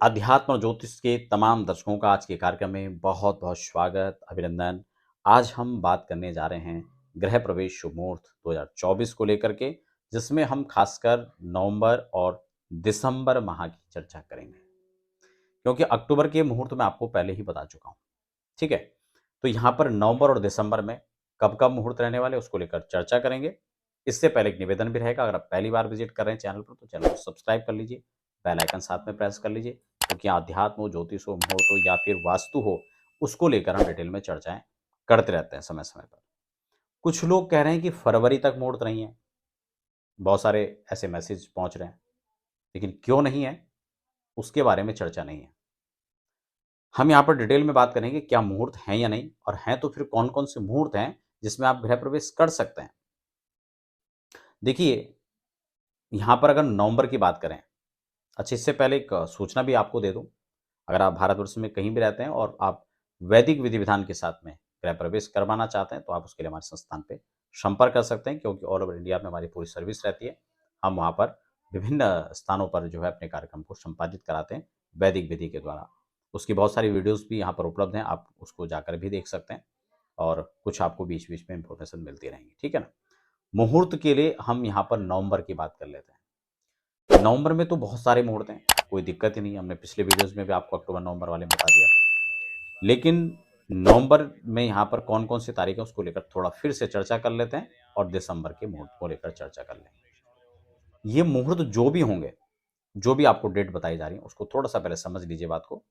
अध्यात्म और ज्योतिष के तमाम दर्शकों का आज के कार्यक्रम में बहुत बहुत स्वागत, अभिनंदन। आज हम बात करने जा रहे हैं गृह प्रवेश शुभ मुहूर्त 2024 को लेकर के, जिसमें हम खासकर नवंबर और दिसंबर माह की चर्चा करेंगे, क्योंकि अक्टूबर के मुहूर्त में आपको पहले ही बता चुका हूं। ठीक है, तो यहाँ पर नवंबर और दिसंबर में कब कब मुहूर्त रहने वाले उसको लेकर चर्चा करेंगे। इससे पहले एक निवेदन भी रहेगा, अगर आप पहली बार विजिट कर रहे हैं चैनल पर तो चैनल को सब्सक्राइब कर लीजिए, बेल आइकन साथ में प्रेस कर लीजिए, क्योंकि अध्यात्म हो, ज्योतिष हो, मुहूर्त हो या फिर वास्तु हो, उसको लेकर हम डिटेल में चर्चाएं करते रहते हैं समय समय पर। कुछ लोग कह रहे हैं कि फरवरी तक मुहूर्त नहीं है, बहुत सारे ऐसे मैसेज पहुंच रहे हैं, लेकिन क्यों नहीं है उसके बारे में चर्चा नहीं है। हम यहाँ पर डिटेल में बात करेंगे क्या मुहूर्त हैं या नहीं, और हैं तो फिर कौन कौन से मुहूर्त हैं जिसमें आप गृह प्रवेश कर सकते हैं। देखिए, यहाँ पर अगर नवंबर की बात करें, अच्छा इससे पहले एक सूचना भी आपको दे दूं। अगर आप भारतवर्ष में कहीं भी रहते हैं और आप वैदिक विधि विधान के साथ में गृह प्रवेश करवाना चाहते हैं तो आप उसके लिए हमारे संस्थान पे संपर्क कर सकते हैं, क्योंकि ऑल ओवर इंडिया में हमारी पूरी सर्विस रहती है। हम वहाँ पर विभिन्न स्थानों पर जो है अपने कार्यक्रम को संपादित कराते हैं वैदिक विधि के द्वारा। उसकी बहुत सारी वीडियोज़ भी यहाँ पर उपलब्ध हैं, आप उसको जाकर भी देख सकते हैं, और कुछ आपको बीच बीच में इंफॉर्मेशन मिलती रहेंगी। ठीक है ना। मुहूर्त के लिए हम यहाँ पर नवंबर की बात कर लेते हैं। नवंबर में तो बहुत सारे मुहूर्त हैं, कोई दिक्कत ही नहीं, हमने पिछले वीडियोस में भी आपको अक्टूबर नवंबर वाले में बता दिया था। लेकिन नवंबर में यहाँ पर कौन कौन सी तारीख है उसको लेकर थोड़ा फिर से चर्चा कर लेते हैं, और दिसंबर के मुहूर्त को लेकर चर्चा कर लेंगे। ये मुहूर्त जो भी होंगे, जो भी आपको डेट बताई जा रही है, उसको थोड़ा सा पहले समझ लीजिए बात को,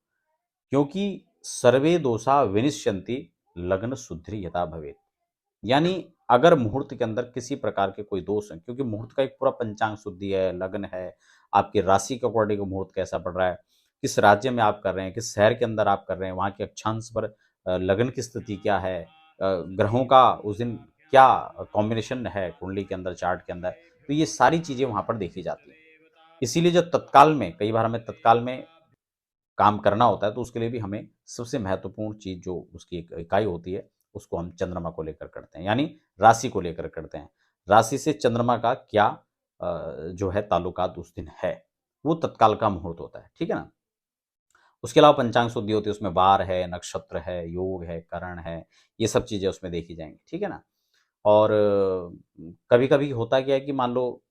क्योंकि सर्वे दोषा विनिश्यन्ति लग्न शुद्धि यथा भवेत। यानी अगर मुहूर्त के अंदर किसी प्रकार के कोई दोष हैं, क्योंकि मुहूर्त का एक पूरा पंचांग शुद्धि है, लग्न है, आपकी राशि के अकॉर्डिंग मुहूर्त कैसा पड़ रहा है, किस राज्य में आप कर रहे हैं, किस शहर के अंदर आप कर रहे हैं, वहाँ के अक्षांश पर लग्न की स्थिति क्या है, ग्रहों का उस दिन क्या कॉम्बिनेशन है कुंडली के अंदर, चार्ट के अंदर, तो ये सारी चीज़ें वहाँ पर देखी जाती हैं। इसीलिए जो तत्काल में, कई बार हमें तत्काल में काम करना होता है, तो उसके लिए भी हमें सबसे महत्वपूर्ण चीज़ जो उसकी एक इकाई होती है, उसको हम चंद्रमा को लेकर करते हैं, यानी राशि को लेकर करते हैं। राशि से चंद्रमा का क्या जो है ताल्लुकात उस दिन है, वो तत्काल का मुहूर्त होता है। ठीक है ना। उसके अलावा पंचांग शुद्धि होती है, उसमें वार है, नक्षत्र है, योग है, करण है, ये सब चीज़ें उसमें देखी जाएंगी। ठीक है ना। और कभी कभी होता क्या है कि मान लो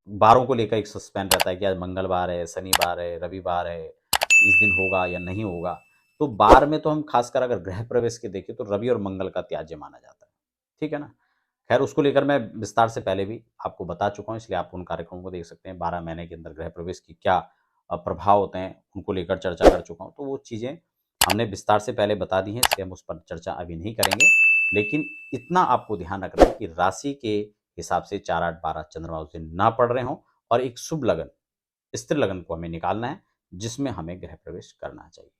बारों को लेकर एक सस्पेंस रहता है कि आज मंगलवार है, शनिवार है, रविवार है, इस दिन होगा या नहीं होगा। तो बार में तो हम खासकर अगर गृह प्रवेश के देखें तो रवि और मंगल का त्याज्य माना जाता है। ठीक है ना। खैर उसको लेकर मैं विस्तार से पहले भी आपको बता चुका हूँ, इसलिए आप उन कार्यक्रमों को देख सकते हैं। 12 महीने के अंदर गृह प्रवेश की क्या प्रभाव होते हैं उनको लेकर चर्चा कर चुका हूँ, तो वो चीज़ें हमने विस्तार से पहले बता दी हैं, इसलिए हम उस पर चर्चा अभी नहीं करेंगे। लेकिन इतना आपको ध्यान रखना है कि राशि के हिसाब से 4, 8, 12 चंद्रमा उस दिन ना पड़ रहे हों, और एक शुभ लगन, स्त्री लगन को हमें निकालना है जिसमें हमें गृह प्रवेश करना चाहिए।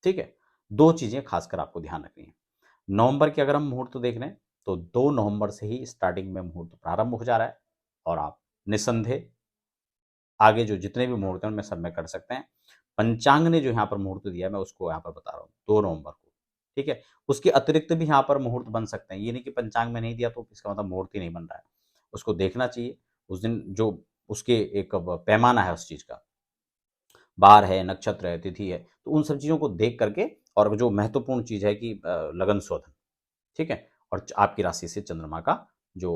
ठीक है। दो चीजें खासकर आपको ध्यान रखनी है। नवंबर के अगर हम मुहूर्त देख लें तो 2 नवंबर से ही स्टार्टिंग में मुहूर्त प्रारंभ हो जा रहा है, और आप निसंदेह आगे जो जितने भी मुहूर्त हैं उनमें सब में कर सकते हैं। पंचांग ने जो यहाँ पर मुहूर्त दिया है मैं उसको यहाँ पर बता रहा हूँ 2 नवंबर को। ठीक है। उसके अतिरिक्त भी यहाँ पर मुहूर्त बन सकते हैं, ये नहीं कि पंचांग में नहीं दिया तो इसका मतलब मुहूर्त ही नहीं बन रहा है। उसको देखना चाहिए उस दिन जो उसके एक पैमाना है उस चीज का, बार है, नक्षत्र है, तिथि है, तो उन सब चीज़ों को देख करके, और जो महत्वपूर्ण चीज़ है कि लगन शोधन। ठीक है। और आपकी राशि से चंद्रमा का जो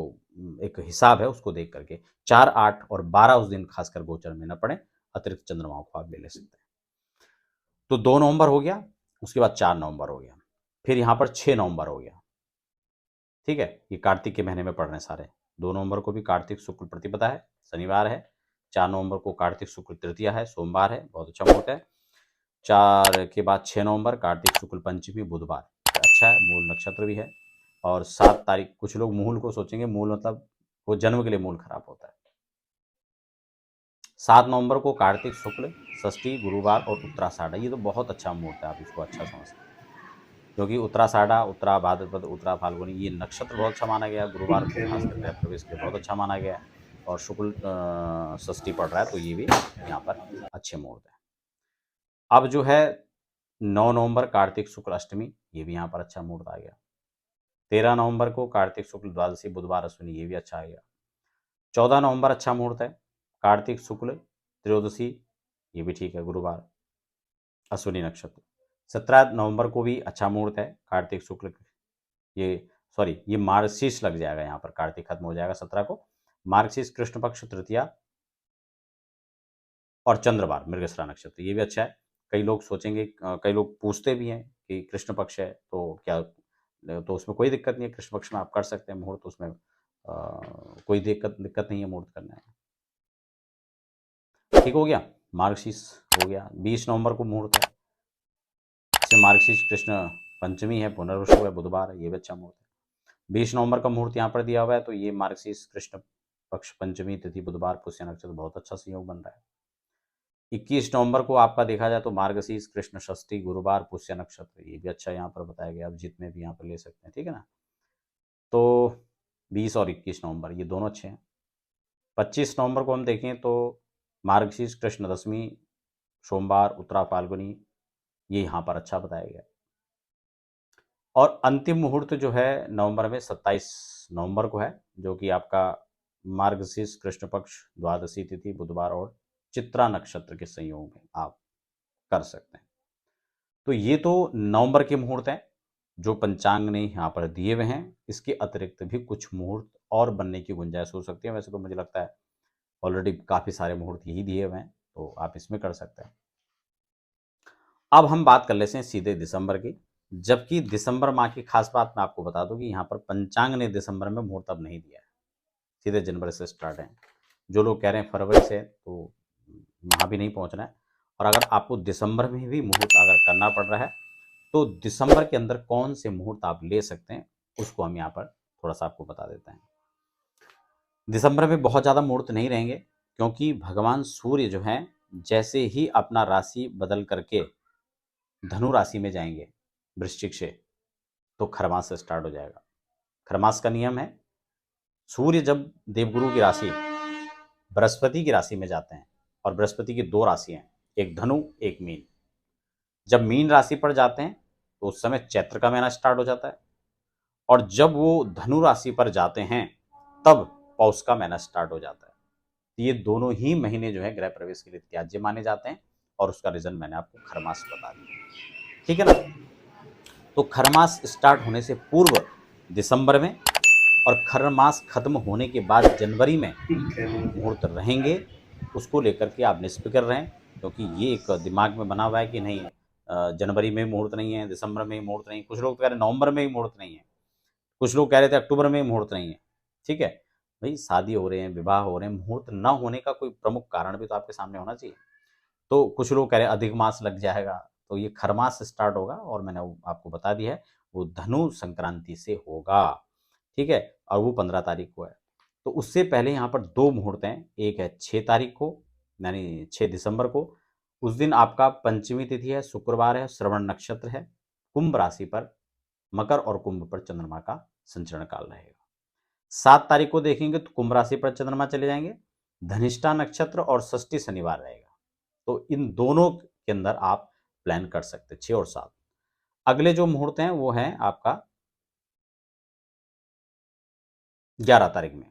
एक हिसाब है उसको देख करके 4, 8 और 12 उस दिन खासकर गोचर में न पड़े, अतिरिक्त चंद्रमाओं को आप ले सकते हैं। तो 2 नवंबर हो गया, उसके बाद 4 नवंबर हो गया, फिर यहाँ पर 6 नवंबर हो गया। ठीक है। ये कार्तिक के महीने में पड़ रहे हैं सारे। 2 नवंबर को भी कार्तिक शुक्ल प्रतिपदा है, शनिवार है। 4 नवंबर को कार्तिक शुक्ल तृतीया है, सोमवार है, बहुत अच्छा मुहूर्त है। 4 के बाद 6 नवंबर कार्तिक शुक्ल पंचमी बुधवार, अच्छा है, मूल नक्षत्र भी है। और 7 तारीख, कुछ लोग मूल को सोचेंगे, मूल मतलब वो जन्म के लिए मूल खराब होता है। 7 नवंबर को कार्तिक शुक्ल षष्ठी गुरुवार और उत्तराषाढ़, ये तो बहुत अच्छा मुहूर्त है, आप इसको अच्छा समझ सकते हैं। क्योंकि उत्तराषाढ़, उत्तरा भाद्रपद, उत्तरा फाल्गुनी, ये नक्षत्र बहुत अच्छा माना गया है, गुरुवार को खासकर गृह प्रवेश के लिए बहुत अच्छा माना गया है, और शुक्ल षष्ठी पड़ रहा है, तो ये भी यहाँ पर अच्छे मुहूर्त है। अब जो है 9 नवंबर कार्तिक शुक्ल अष्टमी, ये भी यहाँ पर अच्छा मुहूर्त आ गया। 13 नवंबर को कार्तिक शुक्ल द्वादशी बुधवार अश्विनी, ये भी अच्छा आ गया। 14 नवंबर अच्छा मुहूर्त है, कार्तिक शुक्ल त्रयोदशी, ये भी ठीक है, गुरुवार। अश्विनी नक्षत्र। 17 नवंबर को भी अच्छा मुहूर्त है, कार्तिक शुक्ल, ये सॉरी ये मार्गशीर्ष लग जाएगा, यहाँ पर कार्तिक खत्म हो जाएगा 17 को। मार्गशीर्ष कृष्ण पक्ष तृतीया और चंद्रवार मृगशिरा नक्षत्र, ये भी अच्छा है। कई लोग सोचेंगे, कई लोग पूछते भी हैं कि कृष्ण पक्ष है तो क्या, तो उसमें कोई दिक्कत नहीं है, कृष्ण पक्ष में आप कर सकते हैं मुहूर्त, उसमें कोई दिक्कत नहीं है मुहूर्त करने में। ठीक हो गया, मार्गशीर्ष हो गया। 20 नवंबर को मुहूर्त है, इसमें मार्गशीर्ष कृष्ण पंचमी है, पुनर्वसु है, बुधवार है, ये भी अच्छा मुहूर्त है। 20 नवंबर का मुहूर्त यहाँ पर दिया हुआ है, तो ये मार्गशीर्ष कृष्ण पक्ष पंचमी तिथि बुधवार पुष्य नक्षत्र, बहुत अच्छा संयोग बन रहा है। 21 नवंबर को आपका देखा जाए तो मार्गशीर्ष कृष्ण षष्ठी गुरुवार पुष्य नक्षत्र, ये भी अच्छा यहाँ पर बताया गया, आप जितने भी यहाँ पर ले सकते हैं, ठीक है ना। तो 20 और 21 नवंबर ये दोनों अच्छे हैं। 25 नवंबर को हम देखें तो मार्गशीर्ष कृष्ण दशमी सोमवार उत्तरा फाल्गुनी, ये यहाँ पर अच्छा बताया गया। और अंतिम मुहूर्त जो है नवंबर में 27 नवंबर को है, जो कि आपका मार्गशीर्ष कृष्ण पक्ष द्वादशी तिथि बुधवार और चित्रा नक्षत्र के संयोग में आप कर सकते हैं। तो ये तो नवंबर के मुहूर्त हैं जो पंचांग ने यहाँ पर दिए हुए हैं। इसके अतिरिक्त भी कुछ मुहूर्त और बनने की गुंजाइश हो सकती है। वैसे तो मुझे लगता है ऑलरेडी काफ़ी सारे मुहूर्त यही दिए हुए हैं, तो आप इसमें कर सकते हैं। अब हम बात कर लेते हैं सीधे दिसंबर की, जबकि दिसंबर माह की खास बात मैं आपको बता दूं कि यहाँ पर पंचांग ने दिसंबर में मुहूर्त अब नहीं दिया है, सीधे जनवरी से स्टार्ट है। जो लोग कह रहे हैं फरवरी से, तो वहाँ भी नहीं पहुँचना है। और अगर आपको दिसंबर में भी मुहूर्त अगर करना पड़ रहा है, तो दिसंबर के अंदर कौन से मुहूर्त आप ले सकते हैं, उसको हम यहाँ पर थोड़ा सा आपको बता देते हैं। दिसंबर में बहुत ज़्यादा मुहूर्त नहीं रहेंगे, क्योंकि भगवान सूर्य जो हैं जैसे ही अपना राशि बदल करके धनु राशि में जाएंगे वृश्चिक से, तो खरमास से स्टार्ट हो जाएगा। खरमास का नियम है, सूर्य जब देवगुरु की राशि बृहस्पति की राशि में जाते हैं, और बृहस्पति की दो राशि हैं, एक धनु एक मीन, जब मीन राशि पर जाते हैं तो उस समय चैत्र का महीना स्टार्ट हो जाता है, और जब वो धनु राशि पर जाते हैं तब पौष का महीना स्टार्ट हो जाता है। तो ये दोनों ही महीने जो है गृह प्रवेश के लिए त्याज्य माने जाते हैं, और उसका रीजन मैंने आपको खरमास बता दिया, ठीक है ना। तो खरमास स्टार्ट होने से पूर्व दिसंबर में और खरमास खत्म होने के बाद जनवरी में मुहूर्त रहेंगे, उसको लेकर के आप निष्फिक्र रहें, क्योंकि ये एक दिमाग में बना हुआ है कि नहीं जनवरी में मुहूर्त नहीं है, दिसंबर में मुहूर्त नहीं, कुछ लोग कह रहे नवंबर में ही मुहूर्त नहीं है, कुछ लोग कह रहे थे अक्टूबर में ही मुहूर्त नहीं है। ठीक है भाई, शादी हो रहे हैं, विवाह हो रहे हैं, मुहूर्त न होने का कोई प्रमुख कारण भी तो आपके सामने होना चाहिए। तो कुछ लोग कह रहे हैं अधिक मास लग जाएगा, तो ये खरमास स्टार्ट होगा, और मैंने आपको बता दिया है वो धनु संक्रांति से होगा, ठीक है, और वो 15 तारीख को है। तो उससे पहले यहाँ पर दो मुहूर्त हैं, एक है 6 तारीख को यानी 6 दिसंबर को, उस दिन आपका पंचमी तिथि है, शुक्रवार है, श्रवण नक्षत्र है, कुंभ राशि पर मकर और कुंभ पर चंद्रमा का संचरण काल रहेगा। 7 तारीख को देखेंगे तो कुंभ राशि पर चंद्रमा चले जाएंगे, धनिष्ठा नक्षत्र और षष्ठी शनिवार रहेगा। तो इन दोनों के अंदर आप प्लान कर सकते हैं 6 और 7। अगले जो मुहूर्त हैं वो हैं आपका 11 तारीख में,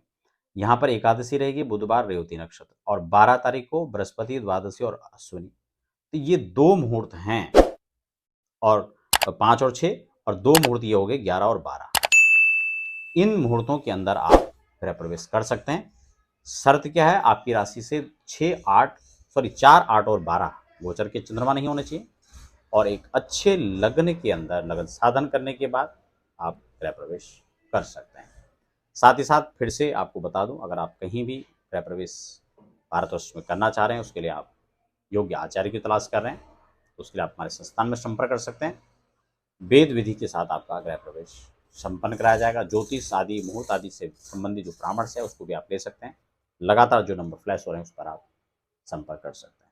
यहाँ पर एकादशी रहेगी, बुधवार रेवती नक्षत्र, और 12 तारीख को बृहस्पति द्वादशी और अश्विनी। तो ये दो मुहूर्त हैं, और 5 और 6, और दो मुहूर्त ये हो गए 11 और 12। इन मुहूर्तों के अंदर आप गृह प्रवेश कर सकते हैं। शर्त क्या है, आपकी राशि से 4, 8 और 12 गोचर के चंद्रमा नहीं होने चाहिए, और एक अच्छे लग्न के अंदर लगन साधन करने के बाद आप गृह प्रवेश कर सकते हैं। साथ ही साथ फिर से आपको बता दूं, अगर आप कहीं भी गृह प्रवेश भारतवर्ष में करना चाह रहे हैं, उसके लिए आप योग्य आचार्य की तलाश कर रहे हैं, तो उसके लिए आप हमारे संस्थान में संपर्क कर सकते हैं। वेद विधि के साथ आपका गृह प्रवेश संपन्न कराया जाएगा। ज्योतिष आदि मुहूर्त आदि से संबंधित जो परामर्श है उसको भी आप ले सकते हैं। लगातार जो नंबर फ्लैश हो रहे हैं उस पर आप संपर्क कर सकते हैं।